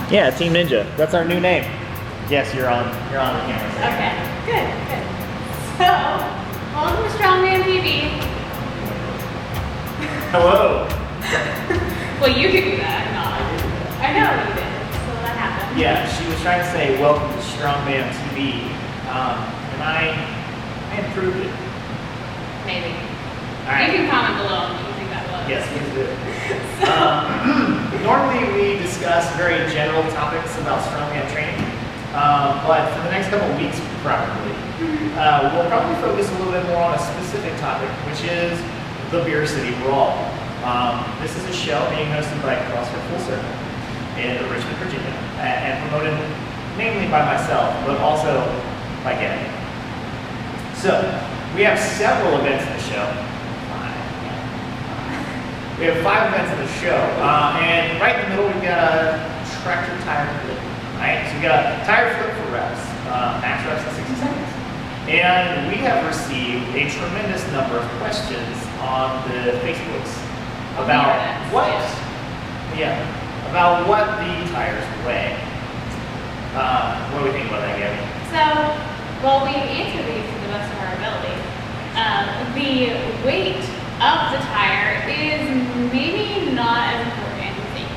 Yeah, Team Ninja. That's our new name. Yes, you're on the camera. Okay, good. So, welcome to Strongmaam TV. Hello. Well, you could do that, not. I know you did, so that happened. Yeah, she was trying to say welcome to Strongmaam TV, and I improved it. Maybe. All right. You can comment below on what you think that was. Yes, please do. Normally we discuss very general topics about strongman training, but for the next couple of weeks probably, we'll probably focus a little bit more on a specific topic, which is the Beer City Brawl. This is a show being hosted by Crossfit Full Circle in Richmond, Virginia, and promoted mainly by myself, but also by Gabby. So, we have several events in the show. We have 5 events in the show, and right in the middle we've got a tractor tire flip, right? So we got a tire flip for reps, max reps in 60 seconds. And we have received a tremendous number of questions on the Facebooks about what the tires weigh. What do we think about that, Gabby? So, well, we answered these to the best of our ability. The weight of the tire is maybe not as important as you think.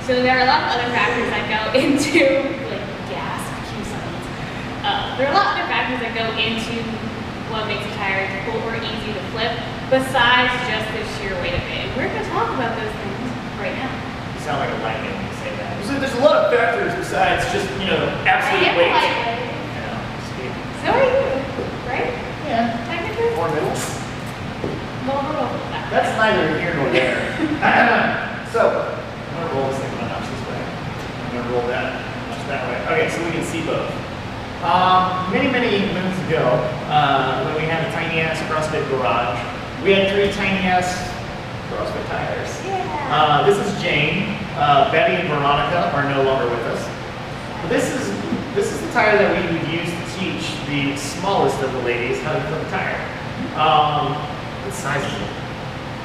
So there are a lot of other factors that go into, like gas, cue silence. There are a lot of other factors that go into what makes a tire cool or easy to flip, besides just the sheer weight of it. And we're going to talk about those things right now. You sound like a lightning when you say that. So there's a lot of factors besides just, absolute weight. So are you, right? Yeah. Technically? Or middle. That's neither here nor there. So, I'm going to roll this thing one notch this way. I'm going to roll that much that way. Okay, so we can see both. Many moons ago, when we had a tiny ass CrossFit garage, we had 3 tiny ass CrossFit tires. Yeah. This is Jane. Betty and Veronica are no longer with us. But this is the tire that we would use to teach the smallest of the ladies how to flip a tire. What size is it?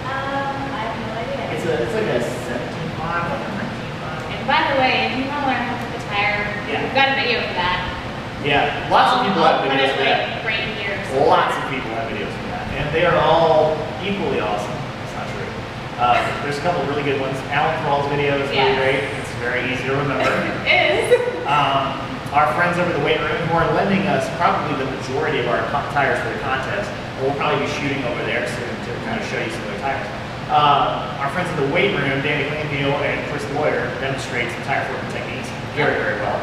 I have no idea. It's like a 17.5, like a 19.5. And by the way, if you want to learn how to flip a tire, we've got a video for that. Yeah, lots of people have videos for that. Right in here. Lots of people have videos for that. And they are all equally awesome. That's not true. There's a couple of really good ones. Alan Thrall's video is really great. It's very easy to remember. It is. Our friends over the weight room who are lending us probably the majority of our tires for the contest. We'll probably be shooting over there soon to kind of show you some of the tires. Our friends in the weight room, Danny Cleanfield and Chris Lawyer, demonstrate some tire flipping techniques very well.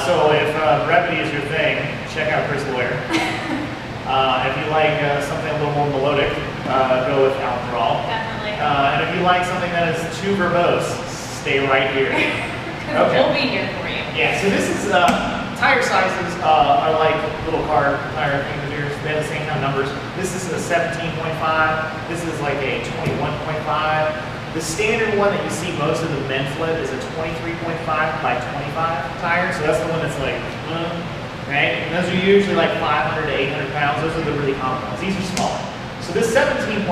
So if brevity is your thing, check out Chris Lawyer. If you like something a little more melodic, go with Alan Thrall. Definitely. And if you like something that is too verbose, stay right here. Okay. We'll be here for you. Yeah, so this is, tire sizes are like little car tire things. They have the same kind of numbers. This is a 17.5. This is like a 21.5. The standard one that you see most of the men flip is a 23.5 by 25 tire. So that's the one that's like, right? And those are usually like 500 to 800 pounds. Those are the really common ones. These are smaller. So this 17.5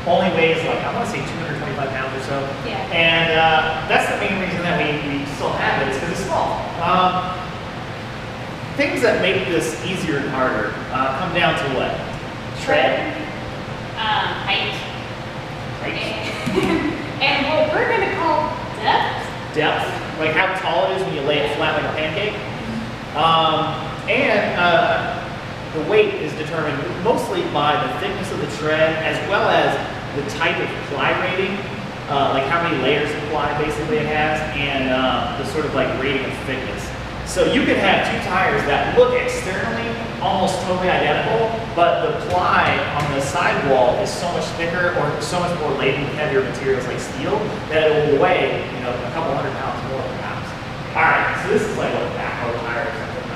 only weighs like, I want to say 225 pounds or so. Yeah. And that's the main reason that we still have it, is because it's small. Things that make this easier and harder come down to what? Tread. Height. And what we're going to call depth. Depth, like how tall it is when you lay it flat like a pancake. The weight is determined mostly by the thickness of the tread, as well as the type of ply rating, like how many layers of ply basically it has, and the sort of like rating of thickness. So you could have 2 tires that look externally almost totally identical, but the ply on the sidewall is so much thicker or so much more laden with heavier materials like steel that it will weigh, a couple 100 pounds more perhaps. All right, so this is like a backhoe tire or something.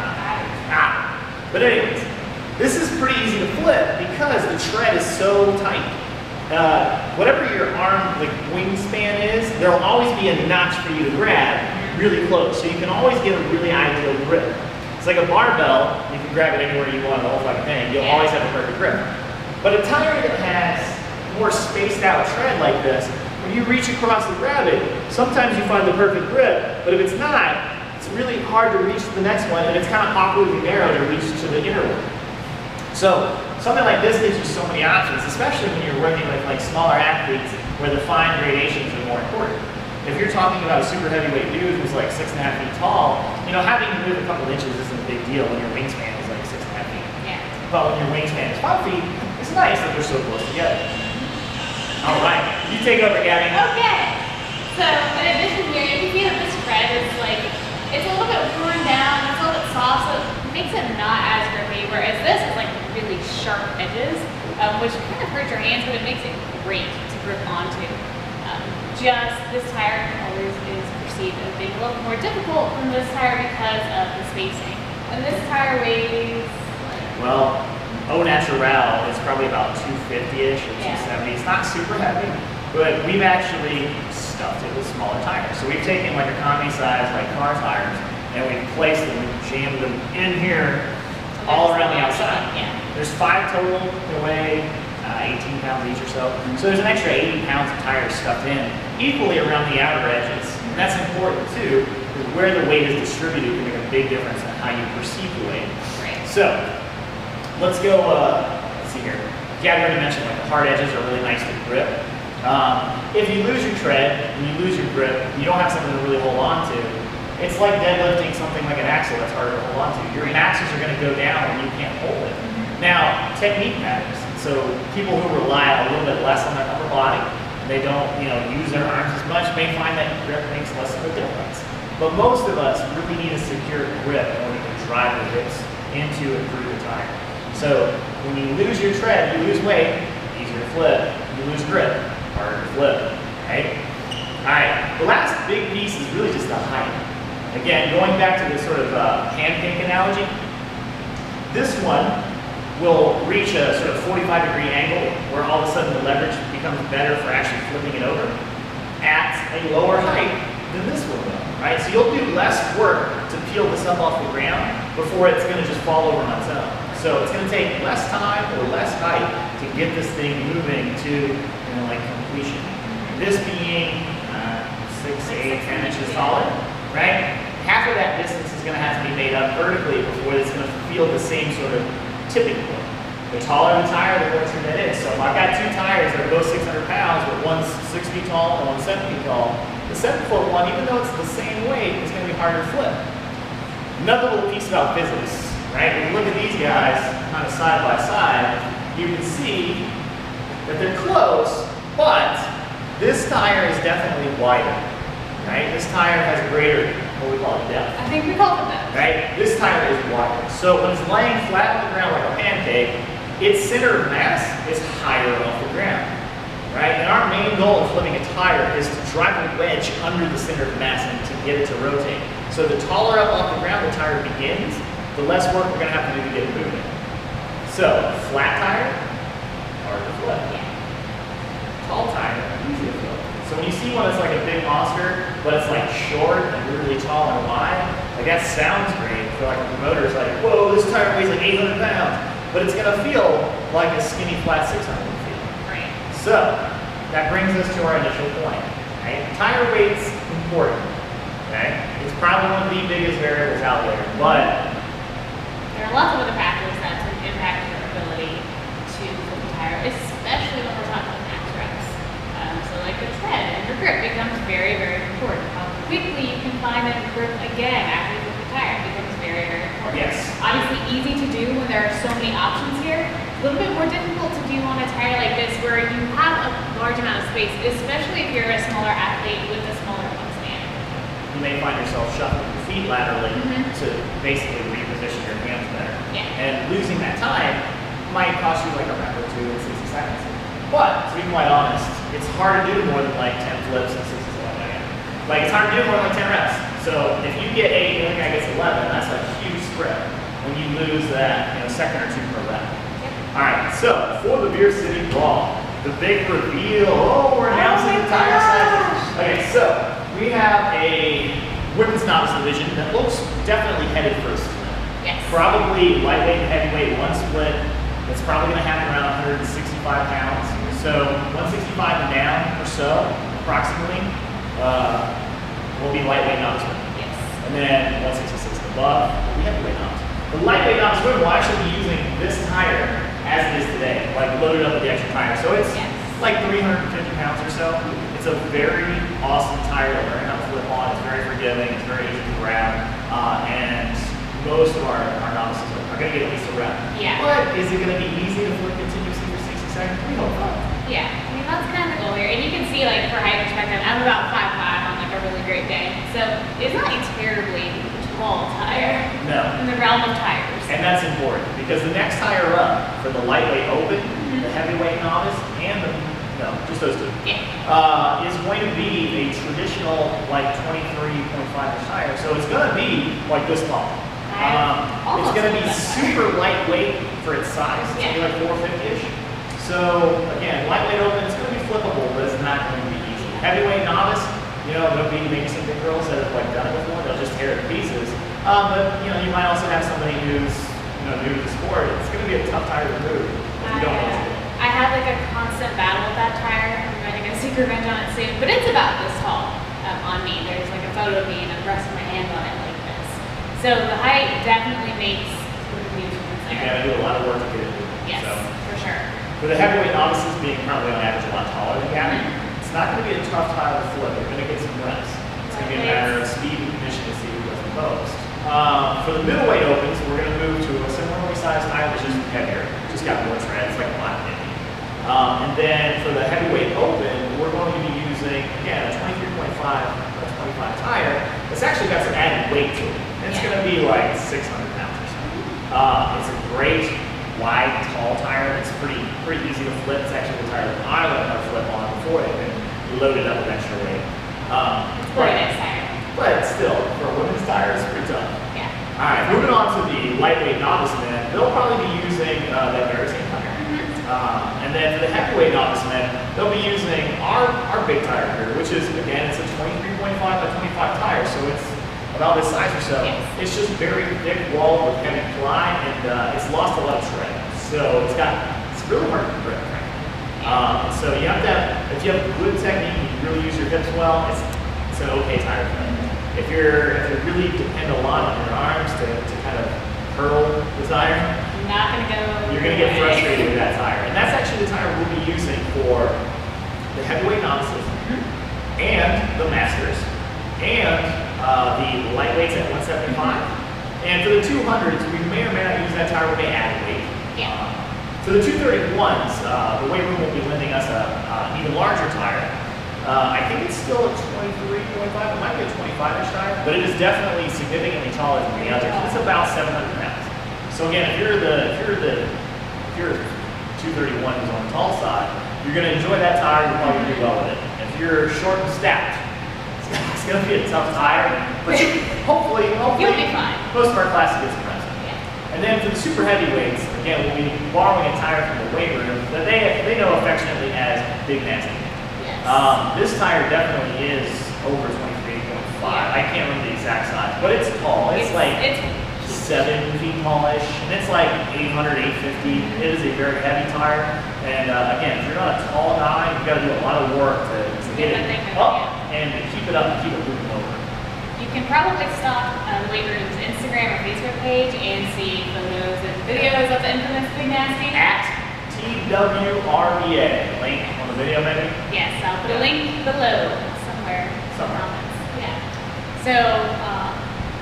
But anyways, this is pretty easy to flip because the tread is so tight. Whatever your arm wingspan is, there'll always be a notch for you to grab really close, so you can always get a really ideal grip. It's like a barbell, you can grab it anywhere you want, the whole fucking thing, you'll always have a perfect grip. But a tire that has more spaced out tread like this when you reach across to grab it, sometimes you find the perfect grip, but if it's not, it's really hard to reach the next one, and it's kind of awkwardly narrow to reach to the inner one. So something like this gives you so many options, especially when you're working with like smaller athletes where the fine gradations are more important. If you're talking about a super heavyweight dude who's like 6.5 feet tall, you know, having to move a couple inches isn't a big deal when your wingspan is like 6.5 feet. Yeah. But when your wingspan is 5 feet, it's nice that they're so close together. All right, you take over, Gabby. Okay. So in addition here, you can see that this thread is like, it's a little bit worn down, it's a little bit soft, so it makes it not as grippy, whereas this is like really sharp edges, which kind of hurt your hands, but it makes it great to grip onto. Just this tire always is perceived as being a little more difficult than this tire because of the spacing. And this tire weighs, well, au naturel is probably about 250-ish or 270. It's not super heavy, but we've actually stuffed it with smaller tires. So we've taken like economy size, like car tires, and we've placed them, we've jammed them in here all around the outside. Yeah. There's 5 total. They weigh 18 pounds each or so. So there's an extra 80 pounds of tires stuffed in, equally around the outer edges. And that's important too, because where the weight is distributed can make a big difference in how you perceive the weight. Right. So let's go, let's see here. Gabby already mentioned like the hard edges are really nice to grip. If you lose your tread and you lose your grip, you don't have something to really hold on to. It's like deadlifting something like an axle that's harder to hold on to. Your maxes are going to go down when you can't hold it. Now, technique matters. So people who rely a little bit less on their upper body, they don't, use their arms as much, may find that grip makes less of a difference. But most of us really need a secure grip in order to drive the hips into and through the tire. So when you lose your tread, you lose weight, easier to flip. You lose grip, harder to flip. Okay? All right. The last big piece is really just the height. Again, going back to this sort of pancake analogy, this one will reach a sort of 45-degree angle where all of a sudden the leverage becomes better for actually flipping it over at a lower height than this one will, right? So you'll do less work to peel this up off the ground before it's going to just fall over on its own. So it's going to take less time or less height to get this thing moving to like completion. This being 6, 8, 10 inches taller, right? Half of that distance is going to have to be made up vertically before it's going to feel the same sort of tipping point. The taller the tire, the more true that is. So if I've got 2 tires that are both 600 pounds, but one's 6 feet tall and one's 7 feet tall, the 7-foot one, even though it's the same weight, is going to be harder to flip. Another little piece about physics, right? When you look at these guys kind of side by side, you can see that they're close, but this tire is definitely wider, right? This tire has greater, what we call it, depth. I think we call it depth. Right? This tire is wider. So when it's laying flat on the ground like a pancake, its center of mass is higher off the ground, right? And our main goal in flipping a tire is to drive a wedge under the center of mass and to get it to rotate. So the taller up off the ground the tire begins, the less work we're going to have to do to get it moving. So flat tire, hard to flip. Tall tire, easy to flip. So when you see one that's like a big monster, but it's like short and really tall and wide, like that sounds great for like a promoter. It's like, whoa, this tire weighs like 800 pounds, but it's gonna feel like a skinny flat 600 feet. Right. So that brings us to our initial point. Right? Tire weight's important. Okay? It's probably one of the biggest variables out there, but there are lots of other factors that can impact your ability to flip the tire, especially when we're talking about max reps. So like the tread and your grip becomes very, very important. How quickly you can find that grip again after you flip the tire becomes very, very important. Yes. Obviously easy to do when there are so many options here. A little bit more difficult to do on a tire like this where you have a large amount of space, especially if you're a smaller athlete with a smaller wingspan. You may find yourself shuffling your feet laterally to basically reposition your hands better. Yeah. And losing that time might cost you like a rep or 2 in 60 seconds. But to be quite honest, it's hard to do more than like 10 flips in 60 seconds. Like it's hard to do more than like 10 reps. So if you get 8 and the other guy gets 11, that's a huge spread when you lose that second or 2 per rep. All right, so for the Beer City Brawl, the big reveal. Oh, we're announcing the tire sizes. Okay, so we have a women's novice division that looks definitely headed for a split. Yes. Probably lightweight and heavyweight, one split. That's probably going to happen around 165 pounds. So 165 and down or so. approximately, will be lightweight novice women. Yes. And then 166 and above will be heavyweight novice. The lightweight novice women will actually be using this tire as it is today, like loaded up with the extra tire. So it's like 350 pounds or so. It's a very awesome tire to learn how to flip on. It's very forgiving. It's very easy to grab. And most of our novices are going to get at least a rep. Yeah. But is it going to be easy to flip continuously for 60 seconds? We hope not. Yeah. I mean, that's kind of the goal here. And you can see, like, for height perspective, I'm about 5'5" on, like, a really great day. So it's not a terribly tall tire. No. In the realm of tires. And that's important because the next tire up for the lightweight open, the heavyweight novice, and the just those two, is going to be a traditional like 23.5-inch tire. So it's going to be like this tall. It's going to be super lightweight for its size. It's going to be like 450-ish. So again, lightweight open, it's going to be flippable, but it's not going to be easy. Heavyweight novice, there'll be maybe some big girls that have like done it before. They'll just tear it to pieces. But you might also have somebody who's new to the sport. It's going to be a tough tire to move if you don't know what to do. I have like a constant battle with that tire. I'm going to get a secret revenge on it soon, but it's about this tall on me. There's like a photo of me and I'm resting my hand on it like this. So the height definitely makes a huge difference there. You got to do a lot of work to get it moving. Yes, for sure. For the heavyweight novices being probably on average a lot taller than Gabby, it's not going to be a tough tire to flip. You're going to get some reps. It's going to be a matter of speed and condition to see who does the most. For the middleweight opens, we're going to move to a similarly sized tire that's just heavier. Just got more tread. It's like a lot. And then for the heavyweight open, we're going to be using, again, a 23.5 or 25 tire. It's actually got some added weight to it. It's going to be like 600 pounds or so. It's a great, wide, tall tire. It's pretty easy to flip. It's actually the tire that I learned how to flip on before they've been loaded up with extra weight. It's a nice tire. But still, for a women's tire, it's pretty tough. Yeah. All right, moving on to the lightweight novice men. They'll probably be using that very same tire. And then for the heavyweight novice men, they'll be using our big tire here, which is, again, it's a 23.5 by 25 tire, so it's about this size or so. Yes. It's just very thick walled with heavy ply, and it's lost a lot of tread. So it's really hard to grip, frankly. So you have to have, if you have good technique, you can really use your hips well, it's an okay tire for them. If you really depend a lot on your arms to kind of curl the tire, you're going to get frustrated with that tire. And that's actually the tire we'll be using for the heavyweight novices and the masters and the lightweights at 175. And for the 200s, we may or may not use that tire. We may add weight. For the 231s, the weight room will be lending us an even larger tire. I think it's still a 23.5. It might be a 25-inch tire, but it is definitely significantly taller than the others. It's about 700 pounds. So again, if you're 231 who's on the tall side, you're going to enjoy that tire. You're probably going to do well with it. If you're short and stout, it's going to be a tough tire, but hopefully you'll be fine. Most of our classes get some rest. And then for the super heavyweights, again, we'll be borrowing a tire from the weight room that they know affectionately as Big Nasty. This tire definitely is over 23.5. I can't remember the exact size, but it's tall. It's 7 feet tallish, and it's like 800, 850. It is a very heavy tire, and again, if you're not a tall guy, you've got to do a lot of work to get it up and to keep it up and keep it moving over. You can probably stalk the weight room's Instagram or Facebook page and see photos and videos of the infamous Big Nasty. At TWRBA, link on the video menu. Yes, I'll put a link below somewhere. Yeah. So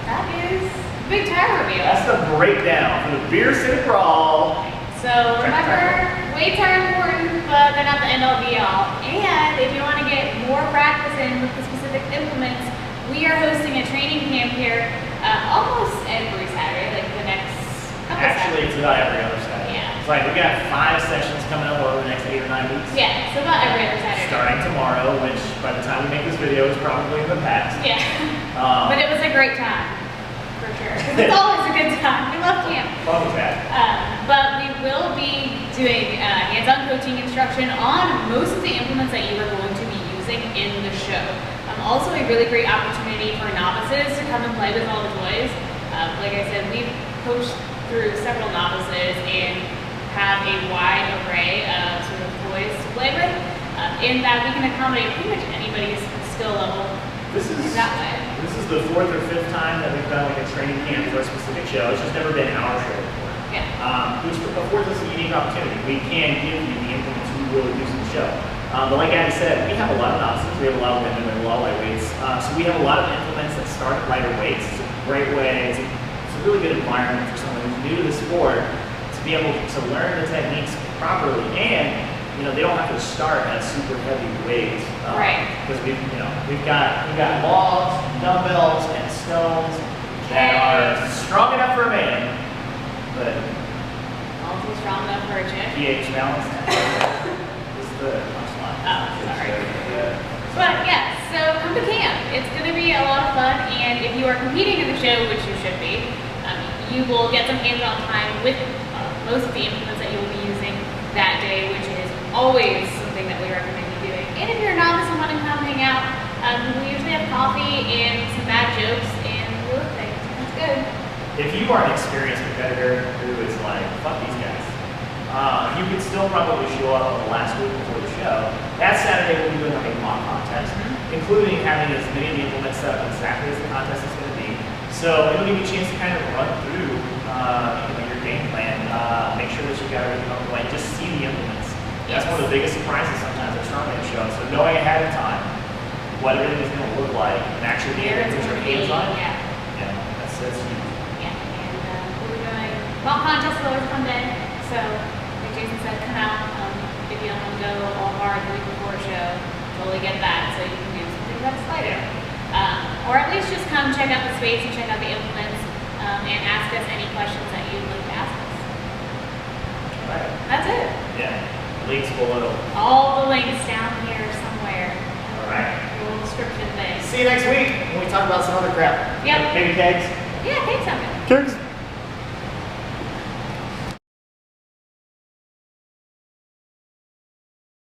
that is big tire review. That's the breakdown for the Beer City Brawl. So remember, weights are important, but they're not the end all be all. And if you want to get more practice in with the specific implements, we are hosting a training camp here almost every Saturday, like the next couple Actually, Saturdays. it's about every other Saturday. Yeah. It's like we got 5 sessions coming up over the next 8 or 9 weeks. Yeah, so about every other Saturday. Starting tomorrow, which by the time we make this video is probably in the past. Yeah. But it was a great time. For sure. It's always a good time. We love camp. Fun with that. But we will be doing hands-on coaching instruction on most of the implements that you are going to be using in the show. Also a really great opportunity for novices to come and play with all the toys. Like I said, we've coached through several novices and have a wide array of sort of toys to play with. in that we can accommodate pretty much anybody's skill level This is that way. This is the 4th or 5th time that we've done like a training camp for a specific show. It's just never been our show before. Yeah. Which affords us a unique opportunity. We can give you the implements who really use the show. But like Gabby said, we have a lot of novices, we have a lot of women, we have a lot of lightweights. So we have a lot of implements that start at lighter weights. It's a great way, it's a really good environment for someone who's new to the sport to be able to learn the techniques properly, and they don't have to start at a super heavy weight. Right. Because we've got logs, dumbbells, and stones that are strong enough for a man, but Also strong enough for a chick. pH balance is the punchline. Oh, sorry. Yeah. But yeah, so come to camp. It's going to be a lot of fun, and if you are competing in the show, which you should be, you will get some hands-on time with most of the implements that you will be using that day, which is always something that we recommend you doing. And if you're a novice and want to come hang out, we usually have coffee and some bad jokes and we look things. That's good. If you are an experienced competitor who is like, fuck these guys, you could still probably show up on the last week before the show. That Saturday we'll be doing a mock contest, including having as many of the implements set up exactly as the contest is going to be. So it'll give you a chance to kind of run through your game plan, make sure that you've got everything on the way, just see the implements. That's one of the biggest surprises sometimes at Strongmaam shows. So knowing ahead of time what everything is going to look like and actually being able to put your hands on it, that's huge. Yeah, and we're doing mock contests are always fun day. So like Jason said, come out. If you don't want to go all hard the week before a show, totally get that. So you can do something that's lighter. Or at least just come check out the space and check out the implements and ask us any questions that you'd like to ask us. All right. That's it. Yeah. Links below. All the links down here somewhere. All right. A little description thing. See you next week when we talk about some other crap. Yep. Maybe kegs. Yeah, thanks, something. Kegs.